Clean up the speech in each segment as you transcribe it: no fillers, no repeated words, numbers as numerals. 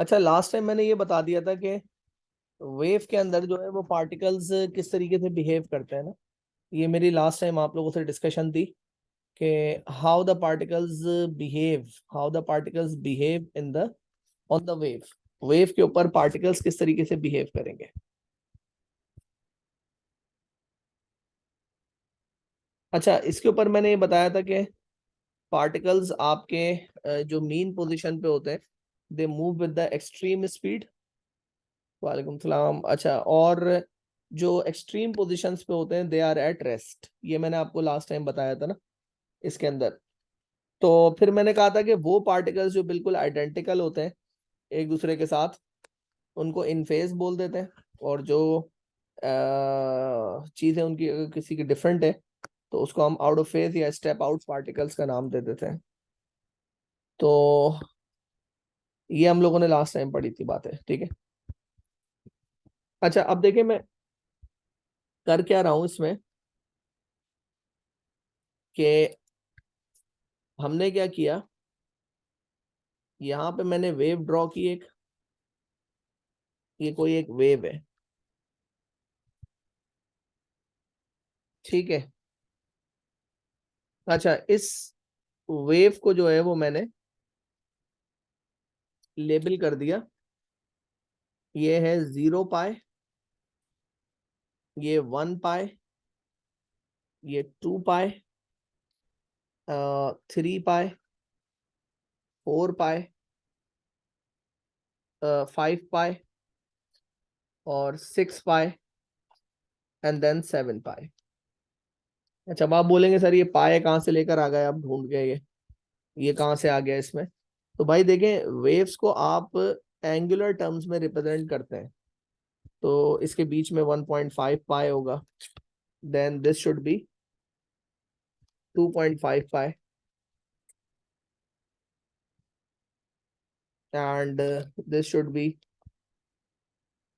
अच्छा, last time मैंने ये बता दिया था कि वेव के अंदर जो है वो पार्टिकल्स किस तरीके से बिहेव करते हैं ना। ये मेरी लास्ट टाइम आप लोगों से डिस्कशन थी कि how the particles behave, how the particles behave in the on the wave. Wave के ऊपर पार्टिकल्स किस तरीके से बिहेव करेंगे। अच्छा, इसके ऊपर मैंने ये बताया था कि पार्टिकल्स आपके जो मीन पोजीशन पे होते हैं, they move with the extreme speed. वालेकुम सलाम। अच्छा, और जो एक्सट्रीम पोजीशंस पे होते हैं दे आर एट रेस्ट, ये मैंने आपको लास्ट टाइम बताया था ना इसके अंदर। तो फिर मैंने कहा था कि वो पार्टिकल्स जो बिल्कुल आइडेंटिकल होते हैं एक दूसरे के साथ, उनको इन फेज बोल देते हैं। और जो चीजें उनकी अगर किसी की डिफरेंट है तो उसको हम आउट ऑफ फेज या स्टेप आउट पार्टिकल्स का नाम दे देते हैं। तो ये हम लोगों ने लास्ट टाइम पढ़ी थी बातें, ठीक है। अच्छा, अब देखिए मैं कर क्या रहा हूं इसमें कि हमने क्या किया, यहाँ पे मैंने वेव ड्रॉ की एक, ये कोई एक वेव है, ठीक है। अच्छा, इस वेव को जो है वो मैंने लेबल कर दिया। ये है 0 पाई, ये 1 पाई, ये 2 पाई, 3 पाई, 4 पाई, 5 पाई और 6 पाई एंड देन 7 पाई। अच्छा, अब आप बोलेंगे सर ये पाए कहाँ से लेकर आ गए, आप ढूंढ गए ये कहाँ से आ गया इसमें। तो भाई देखें, वेव्स को आप एंगुलर टर्म्स में रिप्रेजेंट करते हैं, तो इसके बीच में 1.5 पाई होगा, then this should be 2.5 pi and this should be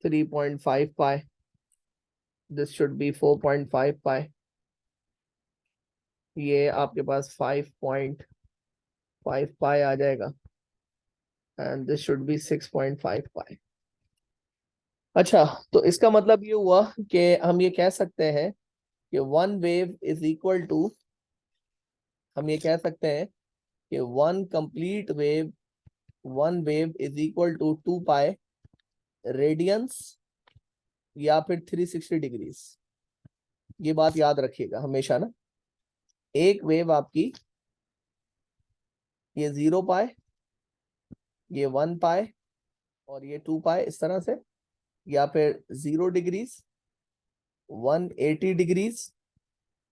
3.5 pi, this should be 4.5 pi, ये आपके पास 5.5 पाई आ जाएगा and this should be 6.5 पाई। अच्छा, तो इसका मतलब ये हुआ कि हम ये कह सकते हैं कि one wave is equal to, हम ये कह सकते हैं कि one wave is equal to 2 pi radians या फिर 360 डिग्रीज। ये बात याद रखिएगा हमेशा ना, एक वेव आपकी ये 0 पाई, ये 1 पाई और ये 2 पाई इस तरह से, या फिर 0 डिग्रीज, 180 डिग्रीज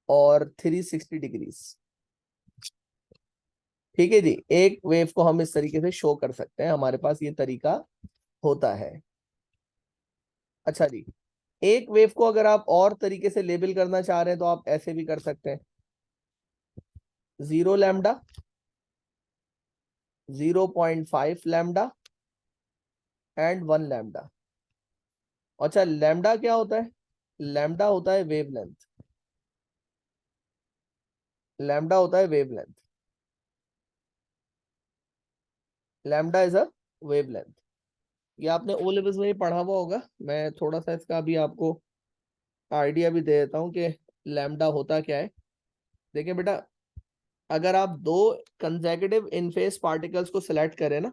और 360 डिग्रीज। ठीक है जी, एक वेव को हम इस तरीके से शो कर सकते हैं, हमारे पास ये तरीका होता है। अच्छा जी, एक वेव को अगर आप और तरीके से लेबल करना चाह रहे हैं तो आप ऐसे भी कर सकते हैं, 0 लैम्डा, 0.5 लैम्डा एंड 1 लैम्डा। अच्छा, लैम्डा क्या होता है? लैम्डा होता है वेवलेंथ, लैम्डा होता है wavelength, lambda is a wavelength. ये आपने ओ लेवल्स में ही पढ़ा हुआ होगा, मैं थोड़ा सा इसका भी आपको आइडिया भी दे देता हूँ कि लैम्डा होता क्या है। देखिए बेटा, अगर आप दो कंसेक्यूटिव इन फेज पार्टिकल्स को सिलेक्ट करें ना,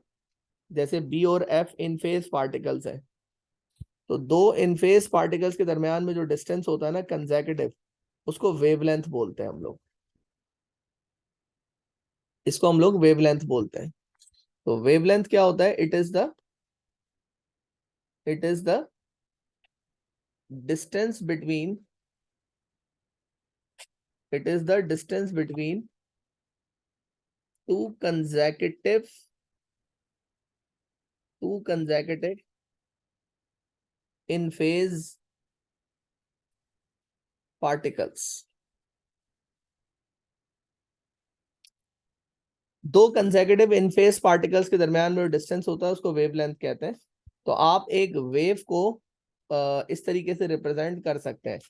जैसे बी और एफ इन फेज पार्टिकल्स है, तो दो इन फेज पार्टिकल्स के दरमियान में जो डिस्टेंस होता है ना कंसेक्यूटिव, उसको वेवलेंथ बोलते हैं हम लोग, इसको हम लोग वेवलेंथ बोलते हैं। तो वेवलेंथ क्या होता है? It is the distance between, it is the distance between two consecutive two consecutive in phase particles। दो कंसेक्यूटिव इन फेज पार्टिकल्स के दरमियान में डिस्टेंस होता है उसको वेवलेंथ कहते हैं। तो आप एक वेव को इस तरीके से रिप्रेजेंट कर सकते हैं,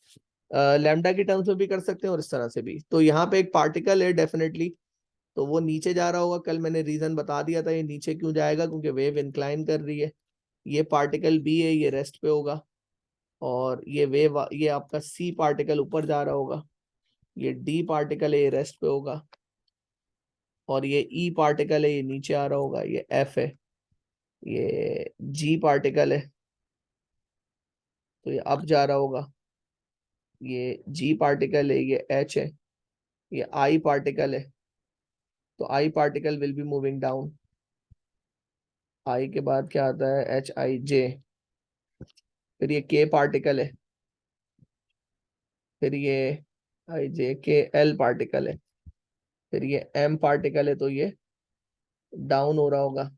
लैम्डा की टर्म्स में भी कर सकते हैं और इस तरह से भी। तो यहाँ पे एक पार्टिकल है डेफिनेटली, तो वो नीचे जा रहा होगा। कल मैंने रीजन बता दिया था ये नीचे क्यों जाएगा, क्योंकि वेव इंक्लाइन कर रही है। ये पार्टिकल बी है, ये रेस्ट पे होगा, और ये वेव, ये आपका सी पार्टिकल ऊपर जा रहा होगा। ये डी पार्टिकल है, ये रेस्ट पे होगा, और ये ई पार्टिकल है, ये नीचे आ रहा होगा। ये एफ है, ये जी पार्टिकल है, तो ये अप जा रहा होगा। ये जी पार्टिकल है, ये एच है। ये आई पार्टिकल है, तो I particle will be moving down. I के बाद क्या आता है, एच आई जे। फिर ये के पार्टिकल है, फिर ये आई जे के एल पार्टिकल है, फिर ये एम पार्टिकल है, तो ये डाउन हो रहा होगा।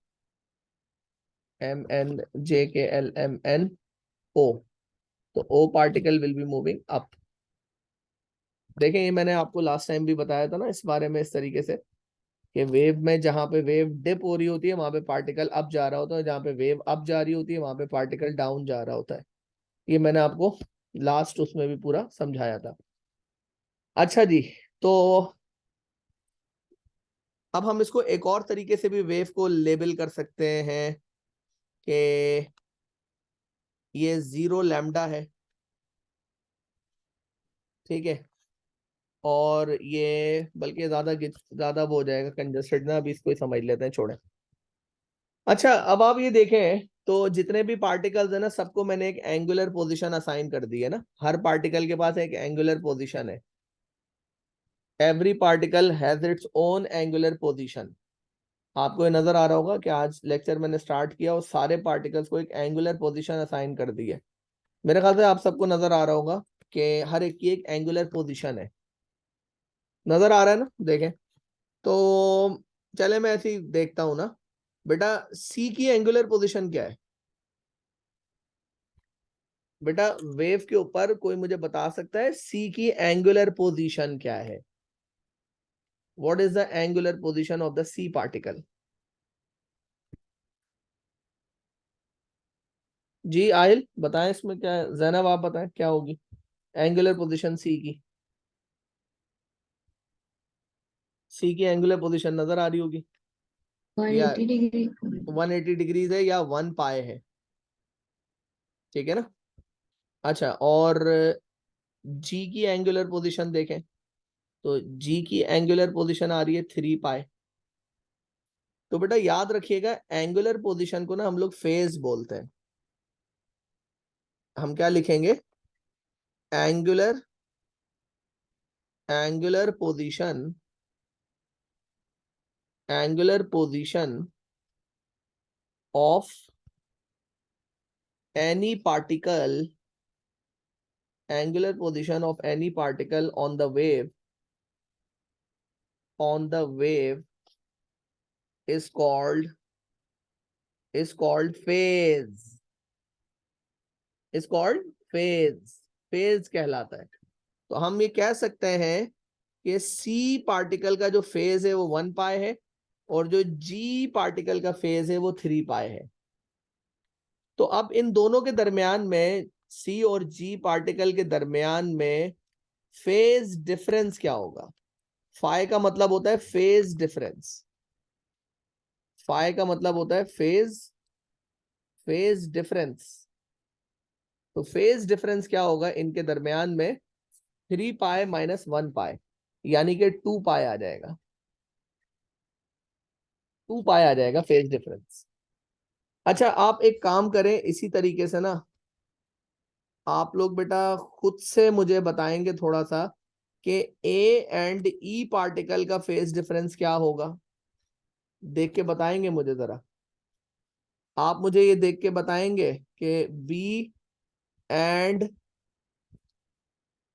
एम एन जे K L M N O, तो O particle will be moving up. देखें, ये मैंने आपको लास्ट टाइम भी बताया था ना इस बारे में, इस तरीके से कि वेव में जहां पे वेव डिप हो रही होती है वहां पे पार्टिकल अप जा रहा होता है, जहां पे वेव अप जा रही होती है वहां पे पार्टिकल डाउन जा रहा होता है। ये मैंने आपको लास्ट उसमें भी पूरा समझाया था। अच्छा जी, तो अब हम इसको एक और तरीके से भी वेव को लेबल कर सकते हैं कि ये 0 लैम्डा है, ठीक है, और ये बल्कि ज्यादा वो हो जाएगा कंजस्टेड ना, अभी इसको ही समझ लेते हैं, छोड़े। अच्छा, अब आप ये देखें तो जितने भी पार्टिकल्स है ना, सबको मैंने एक एंगुलर पोजीशन असाइन कर दी है ना। हर पार्टिकल के पास एक एंगुलर पोजीशन है। Every particle has its own angular position. आपको ये नजर आ रहा होगा कि आज लेक्चर मैंने स्टार्ट किया और सारे पार्टिकल्स को एक एंगुलर पोजीशन असाइन कर दी है। मेरे ख्याल से आप सबको नजर आ रहा होगा कि हर एक की एक एंगुलर पोजीशन है। नजर आ रहा है ना, देखें तो। चले मैं ऐसे ही देखता हूं ना। बेटा सी की एंगुलर पोजीशन क्या है? बेटा वेव के ऊपर कोई मुझे बता सकता है सी की एंगुलर पोजीशन क्या है? What is the angular position of the C particle? जी आयल बताएं, इसमें क्या है? जैनब आप बताएं क्या होगी एंगुलर पोजीशन सी की? सी की एंगुलर पोजीशन नजर आ रही होगी, या 180 डिग्री। 180 डिग्रीज है या 1 पाए है, ठीक है ना। अच्छा, और जी की एंगुलर पोजीशन देखें तो जी की एंगुलर पोजीशन आ रही है 3 पाए। तो बेटा याद रखिएगा, एंगुलर पोजीशन को ना हम लोग फेज बोलते हैं। हम क्या लिखेंगे? Angular angular position, angular position of any particle, angular position of any particle on the wave is called is called phase, is called phase, phase कहलाता है। तो हम ये कह सकते हैं कि सी पार्टिकल का जो फेज है वो 1 पाए है, और जो जी पार्टिकल का फेज है वो 3 पाए है। तो अब इन दोनों के दरमियान में, सी और जी पार्टिकल के दरमियान में फेज डिफरेंस क्या होगा? फाई का मतलब होता है फेज डिफरेंस। फाई का मतलब होता है फेज डिफरेंस। तो फेज डिफरेंस क्या होगा इनके दरमियान में? 3 पाए माइनस 1 पाए, यानी कि 2 पाए आ जाएगा। 2 पाए आ जाएगा फेज डिफरेंस। अच्छा, आप एक काम करें इसी तरीके से ना, आप लोग बेटा खुद से मुझे बताएंगे थोड़ा सा कि ए एंड ई पार्टिकल का फेज डिफरेंस क्या होगा। देख के बताएंगे मुझे जरा। आप मुझे ये देख के बताएंगे कि and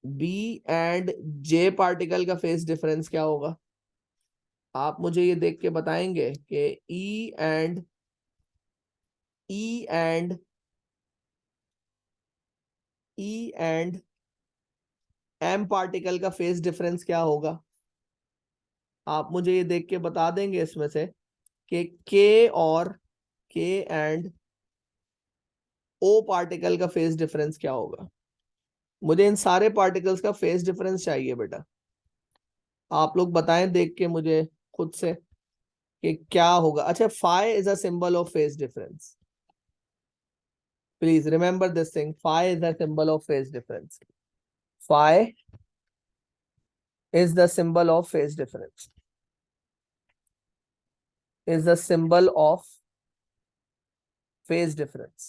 B and J particle का फेज डिफरेंस क्या होगा। आप मुझे ये देख के बताएंगे कि ई एंड एम पार्टिकल का फेज डिफरेंस क्या होगा। आप मुझे ये देख के बता देंगे इसमें से कि के एंड ओ पार्टिकल का फेज डिफरेंस क्या होगा। मुझे इन सारे पार्टिकल्स का फेज डिफरेंस चाहिए बेटा। आप लोग बताएं देख के मुझे, खुद से कि क्या होगा। अच्छा, phi is a symbol of phase difference. Please remember this thing, phi is a symbol of phase difference. Phi is the symbol of phase difference, is the symbol of phase difference।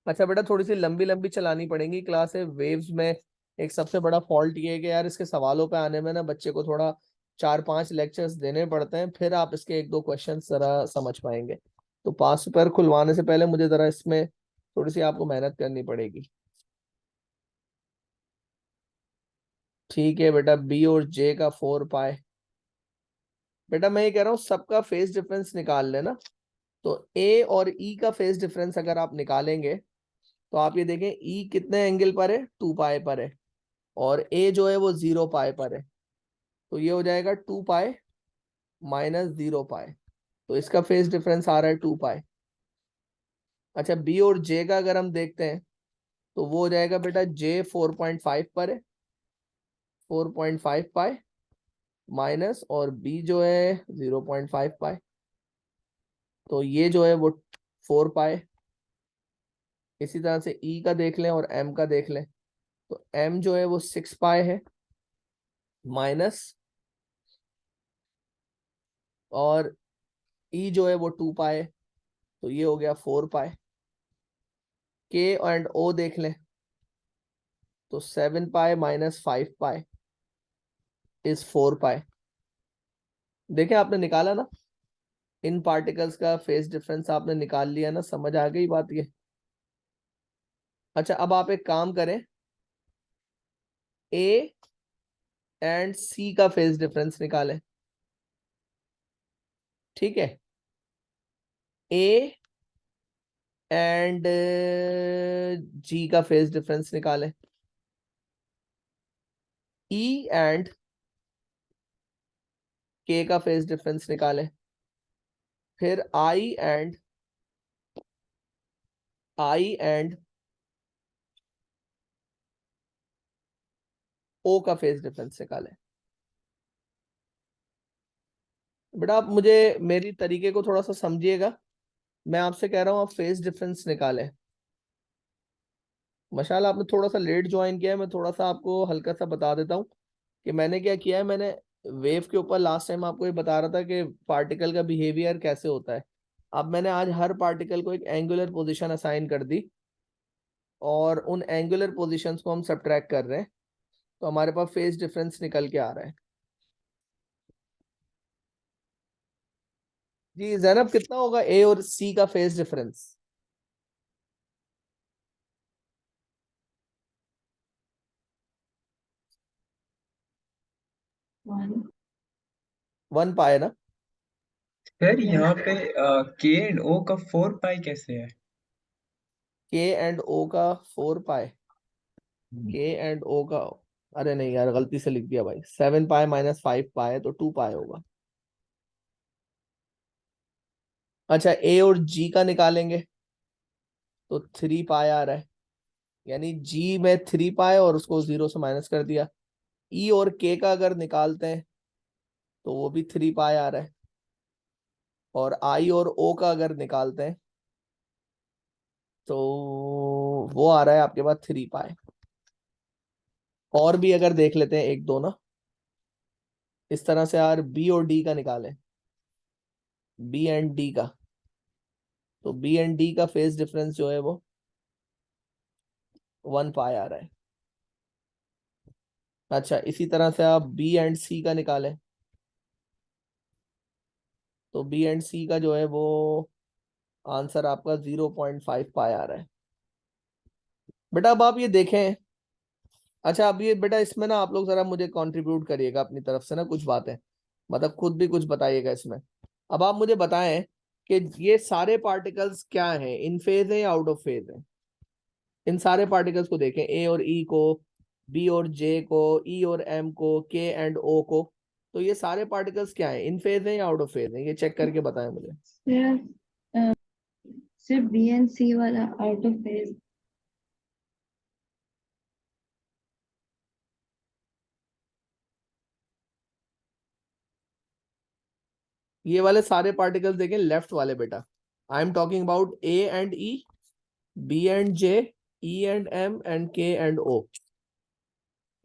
अच्छा बेटा, थोड़ी सी लंबी लंबी चलानी पड़ेगी class है waves में। एक सबसे बड़ा फॉल्ट ये है कि यार इसके सवालों पे आने में ना बच्चे को थोड़ा 4-5 लेक्चर्स देने पड़ते हैं, फिर आप इसके 1-2 क्वेश्चन जरा समझ पाएंगे। तो पास पेपर खुलवाने से पहले मुझे जरा इसमें थोड़ी सी आपको मेहनत करनी पड़ेगी। ठीक है बेटा, बी और जे का 4 पाई। बेटा मैं ये कह रहा हूँ सबका फेज डिफरेंस निकाल लेना। तो ए और ई का फेज डिफरेंस अगर आप निकालेंगे तो आप ये देखें ई कितने एंगल पर है, 2 पाई पर है, और ए जो है वो 0 पाई पर है। तो ये हो जाएगा 2 पाई माइनस 0 पाई। तो इसका फेज डिफरेंस आ रहा है 2 पाई। अच्छा, बी और जे का अगर हम देखते हैं तो वो हो जाएगा बेटा जे 4.5 पर है, 4.5 पाई माइनस, और बी जो है 0.5 पाई। तो ये जो है वो 4 पाई। इसी तरह से ई का देख लें और एम का देख लें। तो एम जो है वो 6 पाई है माइनस, और ई जो है वो 2 पाई है। तो ये हो गया 4 पाई। के एंड ओ देख लें तो 7 पाई माइनस 5 पाई इज 4 पाई। देखें आपने निकाला ना, इन पार्टिकल्स का फेज डिफरेंस आपने निकाल लिया ना, समझ आ गई बात ये। अच्छा, अब आप एक काम करें, ए एंड सी का फेज डिफरेंस निकालें। ठीक है, ए एंड जी का फेज डिफरेंस निकालें, ई एंड के का फेज डिफरेंस निकालें, फिर आई एंड ओ का फेज डिफरेंस निकालें। बेटा आप मुझे मेरी तरीके को थोड़ा सा समझिएगा। मैं आपसे कह रहा हूं आप फेज डिफरेंस निकालें। मशाल आपने थोड़ा सा लेट ज्वाइन किया है, मैं थोड़ा सा आपको हल्का सा बता देता हूँ कि मैंने क्या किया है। मैंने वेव के ऊपर लास्ट टाइम आपको ये बता रहा था कि पार्टिकल का बिहेवियर कैसे होता है। अब मैंने आज हर पार्टिकल को एक एंगुलर पोजीशन असाइन कर दी, और उन एंगुलर पोजीशंस को हम सब्ट्रैक्ट कर रहे हैं। तो हमारे पास फेज डिफरेंस निकल के आ रहा है। जी जैनब, कितना होगा ए और सी का फेज डिफरेंस? 1 पाई ना? सर यहाँ पे के एंड ओ का 4 पाई कैसे है? के एंड ओ का 4 पाई, के एंड ओ का, अरे नहीं यार गलती से लिख दिया भाई। 7 पाई माइनस 5 पाई तो 2 पाई होगा। अच्छा, ए और जी का निकालेंगे तो 3 पाई आ रहा है, यानी जी में 3 पाई और उसको 0 से माइनस कर दिया। ई और के का अगर निकालते हैं तो वो भी 3 पाई आ रहा है, और आई और ओ का अगर निकालते हैं तो वो आ रहा है आपके पास 3 पाई। और भी अगर देख लेते हैं एक दो ना, इस तरह से यार बी और डी का निकालें, बी एंड डी का, तो बी एंड डी का फेज डिफरेंस जो है वो 1 पाई आ रहा है। अच्छा, इसी तरह से आप बी एंड सी का निकालें, तो बी एंड सी का जो है वो आंसर आपका 0.5 पाई आ रहा है। बेटा अब आप ये देखें। अच्छा, अब ये बेटा इसमें ना आप लोग जरा मुझे कंट्रीब्यूट करिएगा अपनी तरफ से ना कुछ बातें, मतलब खुद भी कुछ बताइएगा इसमें। अब आप मुझे बताएं कि ये सारे पार्टिकल्स क्या हैं, इन फेज है या आउट ऑफ फेज है? इन सारे पार्टिकल्स को देखें, ए और ई को, बी और जे को, ई और एम को, के एंड ओ को। तो ये सारे पार्टिकल्स क्या है, इन फेज है या आउट ऑफ फेज है? ये चेक करके बताएं मुझे। सिर्फ सिर्फ बी एंड सी वाला आउट ऑफ फेज। ये वाले सारे पार्टिकल्स देखें लेफ्ट वाले बेटा, I am talking about A and E, B and J, E and M and K and O.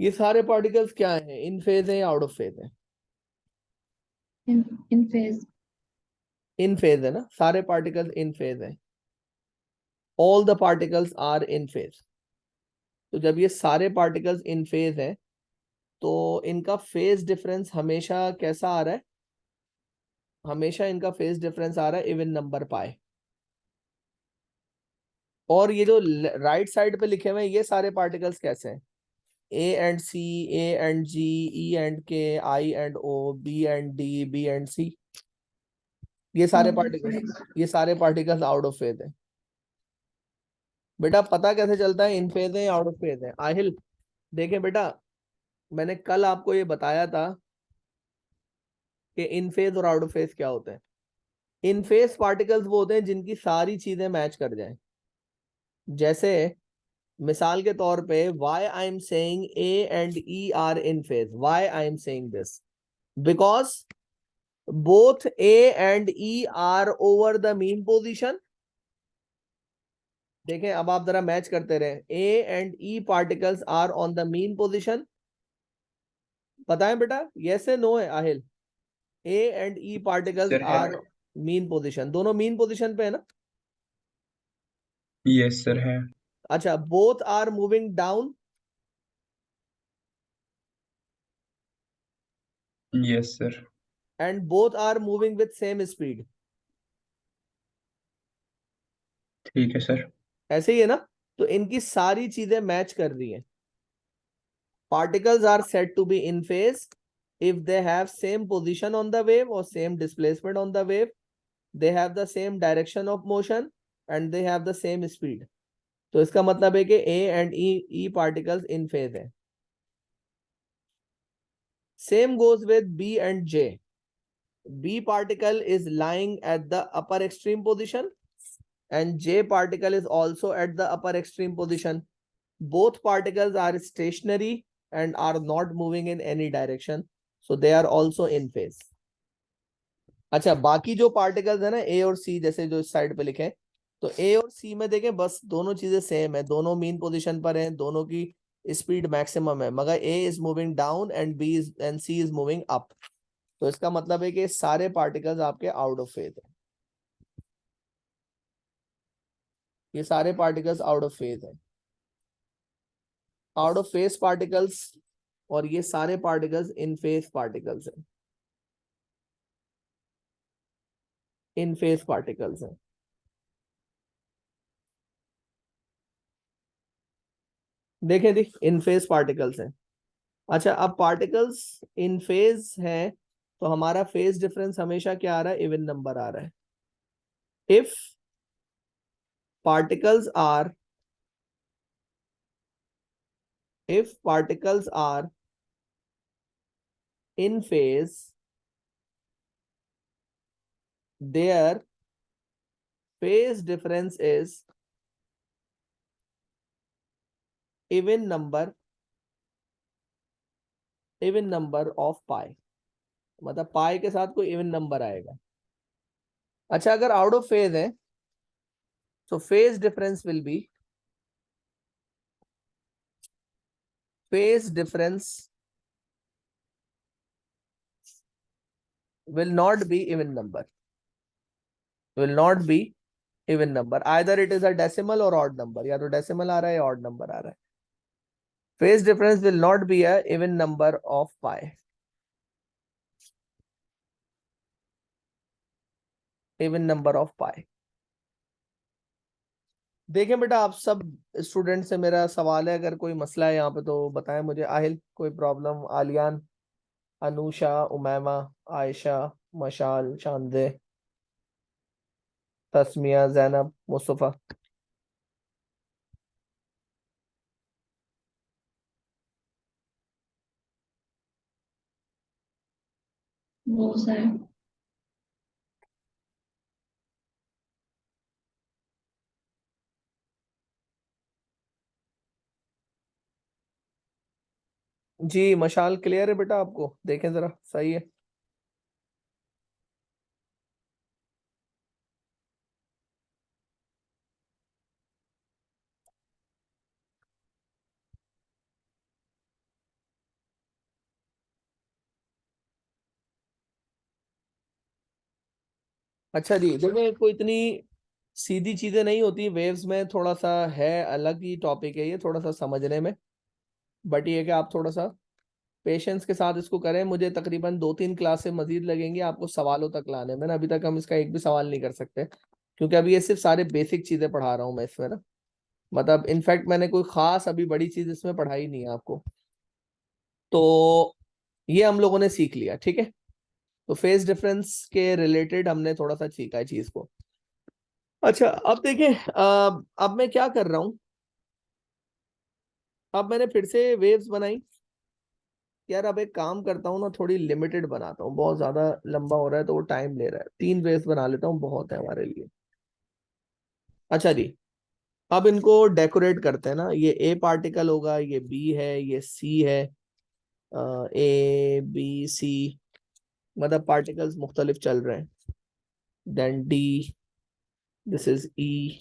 ये सारे पार्टिकल्स क्या हैं, इन फेज है या आउट ऑफ फेज है? in phase. इन फेज है ना, सारे पार्टिकल्स इन फेज है, all the particles are in phase. तो जब ये सारे पार्टिकल्स इन फेज है तो इनका फेज डिफरेंस हमेशा कैसा आ रहा है? हमेशा इनका फेज डिफरेंस आ रहा है इवन नंबर पाए। और ये जो राइट साइड पे लिखे हुए हैं ये सारे पार्टिकल्स कैसे हैं? A and C, A and G, E and K, I and O, B and D, B and C. ये सारे Out of पार्टिकल्स, phase. ये सारे पार्टिकल्स आउट ऑफ फेज है। बेटा पता कैसे चलता है इन फेज है या आउट ऑफ फेज है? आहिल देखें बेटा, मैंने कल आपको ये बताया था कि इन फेज और आउट ऑफ फेज क्या होते हैं। इन फेज पार्टिकल्स वो होते हैं जिनकी सारी चीजें मैच कर जाएं। जैसे मिसाल के तौर पे why I am saying A and E are in phase, why I am saying this, because both A and E are over the mean position। देखें अब आप जरा मैच करते रहे, A and E particles are on the mean position। बताएं बेटा, yes है no है Aahil? A and E particles sir है। are mean position, दोनों mean position पे है ना? यस सर है। अच्छा, both are moving down, yes sir. and both are moving with same speed। ठीक है सर। ऐसे ही है ना? तो इनकी सारी चीजें मैच कर रही हैं। Particles are said to be in phase if they have same position on the wave or same displacement on the wave, they have the same direction of motion and they have the same speed। तो इसका मतलब है कि A and E particles in phase है। Same goes with B and J। B particle is lying at the upper extreme position and J particle is also at the upper extreme position। Both particles are stationary and are not moving in any direction, so they are also in phase। अच्छा, बाकी जो particles है ना ए और सी, जैसे जो इस side पे लिखे हैं, तो ए और सी में देखें बस दोनों चीजें सेम है, दोनों मीन पोजीशन पर हैं, दोनों की स्पीड मैक्सिमम है, मगर A is moving down and B is and C is moving up. तो इसका मतलब है कि सारे पार्टिकल्स आपके आउट ऑफ फेज है, ये सारे पार्टिकल्स आउट ऑफ फेज है। आउट ऑफ फेज पार्टिकल्स और ये सारे पार्टिकल्स इन फेज पार्टिकल्स हैं, इन फेज पार्टिकल्स हैं। देखें दी इन फेज पार्टिकल्स हैं। अच्छा, अब पार्टिकल्स इन फेज हैं तो हमारा फेज डिफरेंस हमेशा क्या आ रहा है? इवन नंबर आ रहा है। If particles are, if particles are in phase, their phase difference is even number, even number of pi. मतलब पाई के साथ कोई इवन नंबर आएगा। अच्छा, अगर आउट ऑफ फेज है तो phase difference will be, phase difference will not be even number, will not be even number, either it is a decimal or odd number, या तो decimal आ रहा है या odd number आ रहा है। phase difference will not be a even number of pi, even number of pi। देखें बेटा, आप सब स्टूडेंट से मेरा सवाल है, अगर कोई मसला है यहाँ पे तो बताएं मुझे। आहिल कोई प्रॉब्लम? आलियान, अनुषा, उमैमा, आयशा, मशाल, शानदे, तस्मिया, जैनब, मुस्तफा। वो सर। जी मशाल क्लियर है बेटा आपको? देखें जरा, सही है। अच्छा जी, देखिए कोई इतनी सीधी चीजें नहीं होती वेव्स में, थोड़ा सा है, अलग ही टॉपिक है ये थोड़ा सा समझने में, बट ये कि आप थोड़ा सा पेशेंस के साथ इसको करें। मुझे तकरीबन 2-3 क्लासें मजीद लगेंगी आपको सवालों तक लाने में ना, अभी तक हम इसका एक भी सवाल नहीं कर सकते, क्योंकि अभी ये सिर्फ सारे बेसिक चीजें पढ़ा रहा हूँ मैं इसमें ना, मतलब इनफैक्ट मैंने कोई खास अभी बड़ी चीज इसमें पढ़ाई नहीं है आपको। तो ये हम लोगों ने सीख लिया, ठीक है। तो फेज डिफरेंस के रिलेटेड हमने थोड़ा सा सीखा है चीज को। अच्छा अब देखिए, अब मैं क्या कर रहा हूं, अब मैंने फिर से वेव्स बनाई यार। अब एक काम करता हूँ ना, थोड़ी लिमिटेड बनाता हूँ, बहुत ज्यादा लंबा हो रहा है तो वो टाइम ले रहा है। 3 वेव्स बना लेता हूँ, बहुत है हमारे लिए। अच्छा जी, अब इनको डेकोरेट करते हैं ना। ये ए पार्टिकल होगा, ये बी है, ये सी है, ए बी सी, मतलब पार्टिकल्स मुख्तलिफ चल रहे हैं। Then D, this is E,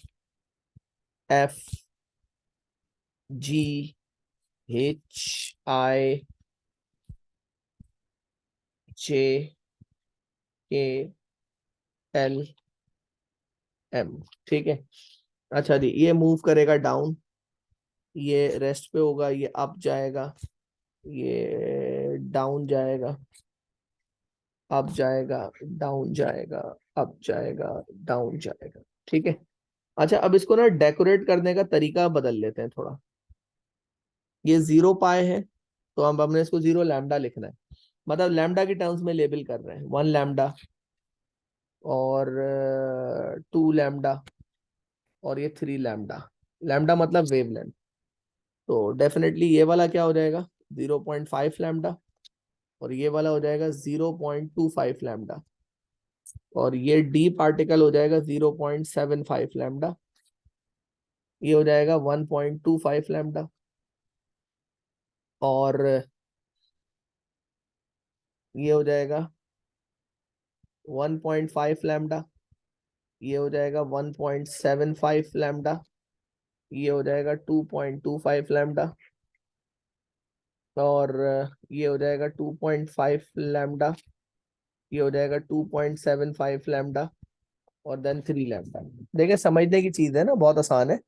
F, G, H, I, J, K, L, M, ठीक है। अच्छा जी, ये मूव करेगा डाउन, ये रेस्ट पे होगा, ये अप जाएगा, ये डाउन जाएगा, अप जाएगा, डाउन जाएगा, अप जाएगा, डाउन जाएगा, ठीक है। अच्छा अब इसको ना डेकोरेट करने का तरीका बदल लेते हैं थोड़ा। ये 0 पाए है, तो अब हमने इसको 0 लैम्डा लिखना है, मतलब लैम्डा की टर्म्स में लेबल कर रहे हैं। 1 लैम्डा और 2 लैम्डा और ये 3 लैम्डा। लैम्डा मतलब वेवलेंथ, तो डेफिनेटली ये वाला क्या हो जाएगा, 0.5 लैम्डा, और ये वाला हो जाएगा 0.25 लैम्डा, और ये डी पार्टिकल हो जाएगा 0.75 लैम्डा, ये हो जाएगा 1.25 लैम्डा, और ये हो जाएगा 1.5 लैम्डा, ये हो जाएगा 1.75 लैम्डा, ये हो जाएगा 2.25 लैम्डा, और ये हो जाएगा 2.5 लैम्डा, ये हो जाएगा 2.75 लैम्डा, और देन 3 लैम्डा। देखिए समझने की चीज है ना, बहुत आसान है।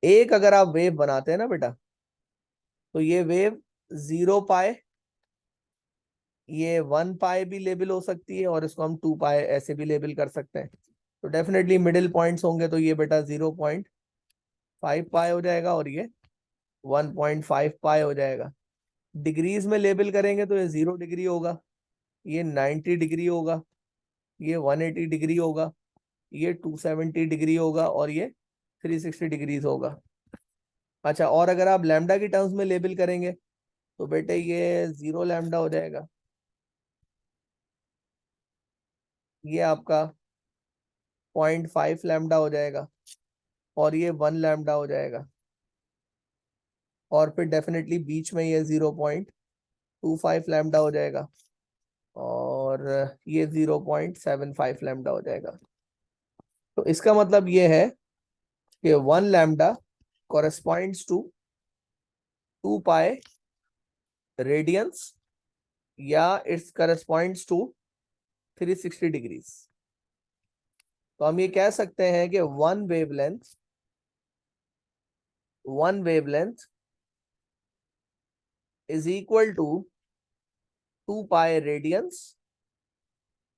एक अगर आप वेव बनाते हैं ना बेटा, तो ये वेव 0 पाए, ये 1 पाए भी लेबल हो सकती है, और इसको हम 2 पाए ऐसे भी लेबल कर सकते हैं। तो डेफिनेटली मिडिल पॉइंट्स होंगे, तो ये बेटा 0.5 पाए हो जाएगा, और ये 1.5 पाए हो जाएगा। डिग्रीज में लेबल करेंगे तो ये 0 डिग्री होगा, ये 90 डिग्री होगा, ये 180 डिग्री होगा, ये 270 डिग्री होगा, और ये 360 डिग्रीज होगा। अच्छा, और अगर आप लैम्डा की टर्म्स में लेबल करेंगे तो बेटे ये 0 लैम्डा हो जाएगा, ये आपका 0.5 लैम्डा हो जाएगा, और ये 1 लैम्डा हो जाएगा, और फिर डेफिनेटली बीच में ये 0.25 लैम्डा हो जाएगा, और ये 0.75 लैम्डा हो जाएगा। तो इसका मतलब ये है कि 1 lambda corresponds to 2 pi radiance, या इट्स कॉरेस्पॉन्ड्स टू 360 डिग्रीज। तो हम ये कह सकते हैं कि one wavelength is equal to 2 pi radiance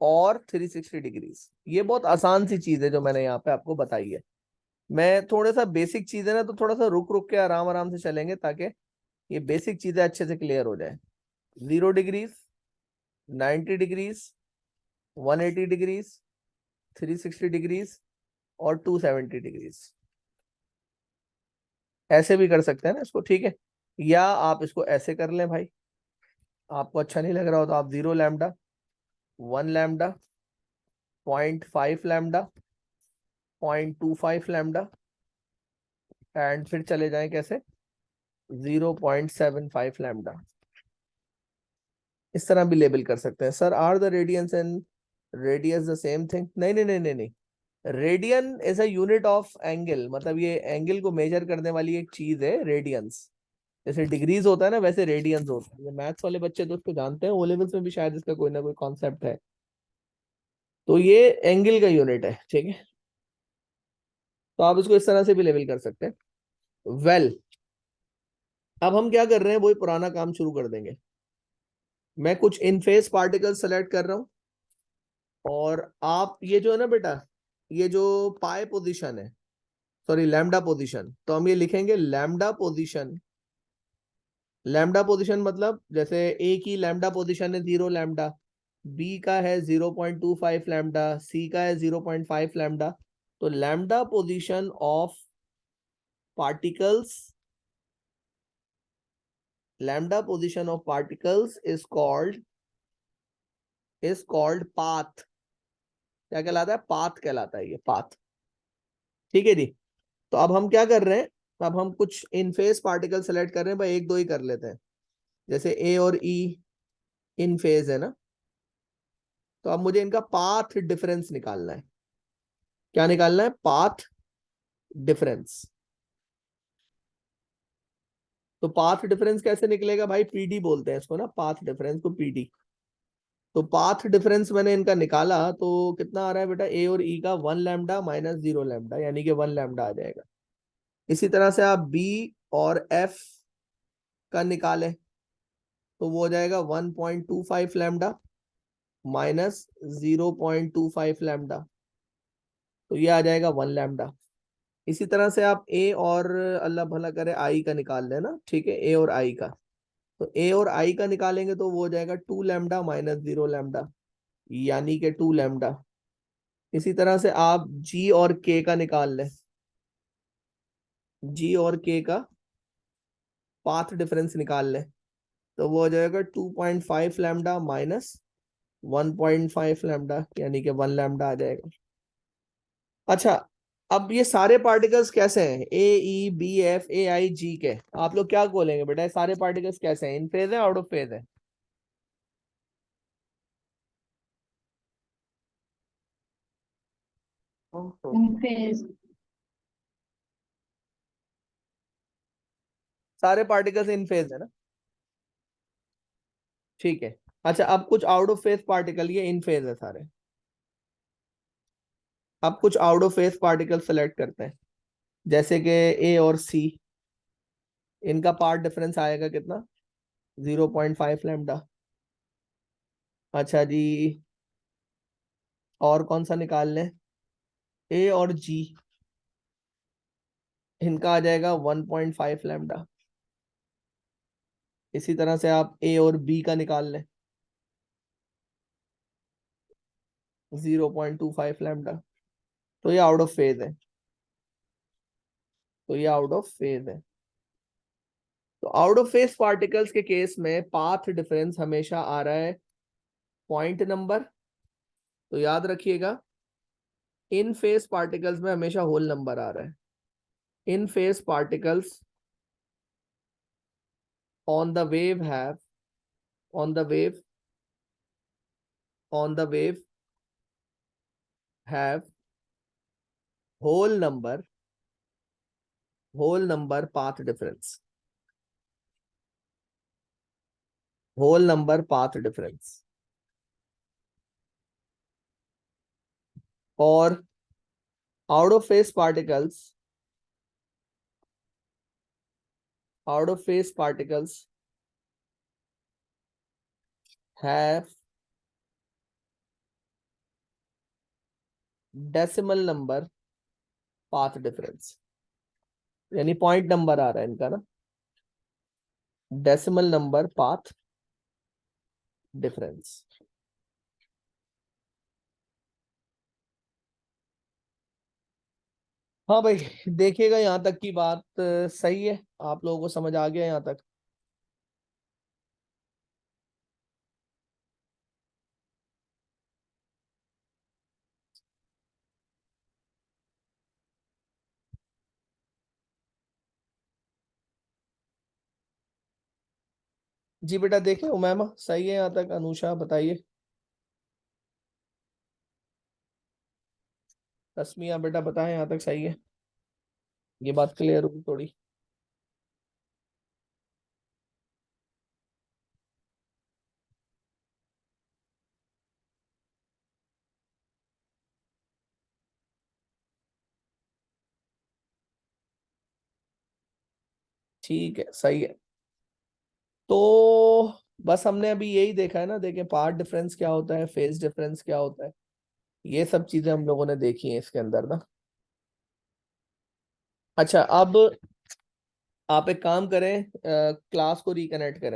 और 360 डिग्रीज। ये बहुत आसान सी चीज है जो मैंने यहाँ पे आपको बताई है। मैं थोड़ा सा बेसिक चीज है ना, तो थोड़ा सा रुक रुक के आराम आराम से चलेंगे, ताकि ये बेसिक चीजें अच्छे से क्लियर हो जाए। 0 डिग्रीज, 90 डिग्रीज, 180 डिग्रीज, 360 डिग्रीज, और 270 डिग्रीज, ऐसे भी कर सकते हैं ना इसको, ठीक है। या आप इसको ऐसे कर लें भाई, आपको अच्छा नहीं लग रहा हो तो आप 0 lambda, 1 lambda, 0.5 lambda, 0.25 lambda, and फिर चले जाएं कैसे, 0.75 लैम्डा। इस तरह भी लेबल कर सकते हैं। Sir are the radians and radius the same thing? नहीं नहीं नहीं नहीं नहीं, radian is a unit of angle, मतलब ये एंगल को मेजर करने वाली एक चीज है रेडियंस। जैसे डिग्रीज होता है ना, वैसे रेडियंस होता है। मैथ्स वाले बच्चे तो उसको जानते हैं, ओ लेवल्स में भी शायद इसका कोई ना कोई कॉन्सेप्ट है। तो ये एंगल का यूनिट है, ठीक है। तो आप इसको इस तरह से भी लेवल कर सकते हैं। वेल, अब हम क्या कर रहे हैं, वही पुराना काम शुरू कर देंगे। मैं कुछ इन फेस पार्टिकल सेलेक्ट कर रहा हूं, और आप ये जो है ना बेटा, ये जो पाई पोजीशन है, सॉरी लैम्डा पोजीशन, तो हम ये लिखेंगे लैम्डा पोजीशन। लैम्डा पोजीशन मतलब जैसे ए की लैम्डा पोजीशन है 0 लैम्डा, बी का है 0.25 लैम्डा, सी का है 0.5 लैम्डा। तो lambda position of particles, lambda position of particles is called path। क्या कहलाता है? पाथ कहलाता है ये, पाथ। ठीक है जी। तो अब हम क्या कर रहे हैं, अब हम कुछ इन फेज पार्टिकल सेलेक्ट कर रहे हैं भाई, एक दो ही कर लेते हैं। जैसे ए और ई इन फेज है ना, तो अब मुझे इनका पाथ डिफरेंस निकालना है। क्या निकालना है? Path difference. तो पाथ डिफरेंस कैसे निकलेगा भाई? पीडी बोलते हैं इसको ना, पाथ डिफरेंस को पीडी। तो पाथ डिफरेंस मैंने इनका निकाला, तो कितना आ रहा है बेटा? ए और ई का 1 लैम्डा माइनस 0 लैम्डा, यानी कि 1 लैम्डा आ जाएगा। इसी तरह से आप बी और एफ का निकालें, तो वो हो जाएगा 1.25 लैम्डा माइनस 0.25 लैम्डा, तो ये आ जाएगा 1 लैम्डा। इसी तरह से आप ए और अल्लाह भला करे आई का निकाल लेना, ठीक है, ए और आई का। तो ए और आई का निकालेंगे तो वो हो जाएगा 2 लैम्डा माइनस 0 लैम्डा, यानी कि 2 लैम्डा। इसी तरह से आप जी और के का निकाल लें, जी और के का पाथ डिफरेंस निकाल लें, तो वो हो जाएगा 2.5 लैम्डा माइनस 1.5 लैम्डा, यानी कि 1 लैम्डा आ जाएगा। अच्छा, अब ये सारे पार्टिकल्स कैसे हैं? ए ई बी एफ ए आई जी के, आप लोग क्या बोलेंगे बेटा? ये सारे पार्टिकल्स कैसे हैं? इन फेज है, आउट ऑफ फेज है? phase। सारे पार्टिकल्स इन फेज है ना, ठीक है। अच्छा, अब कुछ आउट ऑफ फेज पार्टिकल, ये इन फेज है सारे। अब कुछ out of phase particle select करते हैं, जैसे कि ए और सी, इनका पार्ट डिफरेंस आएगा कितना? 0.5 लैम्डा। अच्छा जी, और कौन सा निकाल लें? ए और जी, इनका आ जाएगा 1.5 लैम्डा। इसी तरह से आप ए और बी का निकाल लें, 0.25 लैम्डा। तो ये आउट ऑफ फेज है, तो ये आउट ऑफ फेज है। तो आउट ऑफ फेज पार्टिकल्स के केस में पाथ डिफरेंस हमेशा आ रहा है पॉइंट नंबर। तो याद रखिएगा, इन फेज पार्टिकल्स में हमेशा होल नंबर आ रहा है। In phase particles on the wave have on the wave on the wave have whole number path difference, whole number path difference। और out of phase particles have decimal number path difference, यानी point number आ रहा है इनका ना, decimal number path difference. हाँ भाई, देखिएगा यहाँ तक की बात सही है, आप लोगों को समझ आ गया यहाँ तक? जी बेटा, देखें उमैमा सही है यहाँ तक? अनुषा बताइए। तस्मिया बेटा बताएं यहाँ तक सही है? ये बात क्लियर होगी थोड़ी। ठीक है, सही है। तो बस हमने अभी यही देखा है ना, देखें पार्ट डिफरेंस क्या होता है, फेज डिफरेंस क्या होता है, ये सब चीजें हम लोगों ने देखी हैं इसके अंदर ना। अच्छा, अब आप एक काम करें, क्लास को रिकनेक्ट करें।